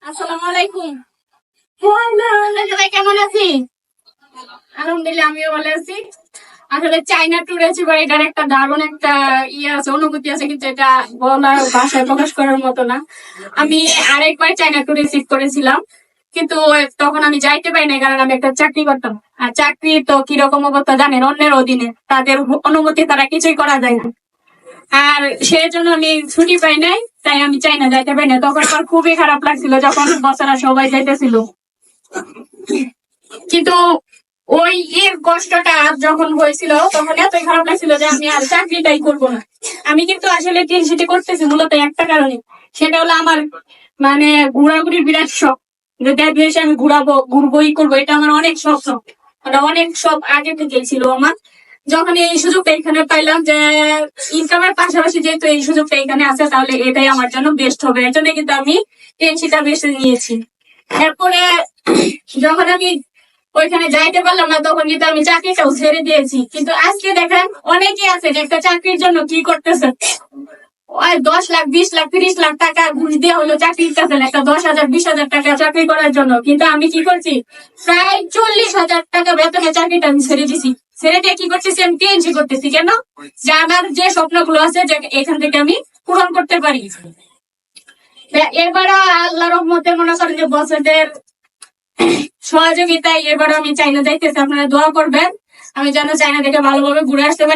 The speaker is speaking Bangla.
আসসালামু আলাইকুম। সবাই কেমন আছি? আলহামদুলিল্লাহ, আমিও ভালো আছি। আসলে চাইনা ট্যুরে ছিল, এটার একটা দারুণ একটা আছে, অনুভূতি আছে, কিন্তু এটা বলার ভাষায় প্রকাশ করার মতো না। আমি আরেকবার চাইনা ট্যুরে করেছিলাম, কিন্তু তখন আমি যাইতে পারি না, কারণ আমি একটা চাকরি করতাম। আর চাকরি তো কিরকম অবস্থা জানেন, অন্যের অধীনে, তাদের অনুমতি তারা কিছুই করা যায় না। আর সেই জন্য আমি ছুটি পাই নাই, তাই আমি চাইনা যাইতে পারি না। তখন আমার খুবই খারাপ লাগছিল যখন বছরা সবাই যাইতেছিল। কিন্তু ওই এর কষ্টটা যখন হয়েছিল তখন এতই খারাপ লাগছিল যে আমি আর চাকরিটাই করবো না। আমি কিন্তু আসলে সেটি করতেছি মূলত একটা কারণে, সেটা হলো আমার মানে ঘোরাঘুরির বিরাট শখ। যে দেশে আমি ঘুরবোই করবো, এটা আমার অনেক শখ। মানে অনেক শখ আগে থেকেই ছিল আমার। যখন এই সুযোগটা এখানে পাইলাম যে ইনকামের পাশাপাশি যেহেতু এই সুযোগটা এখানে আছে, তাহলে এটাই আমার জন্য বেস্ট হবে, এর জন্য কিন্তু আমি টেনশনটা বেশি নিয়েছি। এরপরে যখন আমি ওইখানে যাইতে পারলাম না, তখন কিন্তু আমি চাকরিটাও ছেড়ে দিয়েছি। কিন্তু আজকে দেখেন অনেকেই আছে যে একটা চাকরির জন্য কি করতেছে, ওই 10 লাখ 20 লাখ 30 লাখ টাকা ঘুষ দিয়ে হলো চাকরি কাছে, একটা 10,000 20,000 টাকা চাকরি করার জন্য। কিন্তু আমি কি করছি, প্রায় 40,000 টাকা বেতনে চাকরিটা আমি ছেড়ে দিছি। ছেড়ে দিয়ে কি করতেছি, আমি টেনশন করতেছি কেন, যে আমার যে স্বপ্নগুলো আছে যে এখান থেকে আমি পূরণ করতে পারি। এবারও আল্লাহ রহমতে মনে করেন যে বছরের সহযোগিতায় এবার আমি চাইনা যাইতেছি, আপনারা দোয়া করবেন আমি যেন চাইনা থেকে ভালোভাবে ঘুরে আসতে পারি।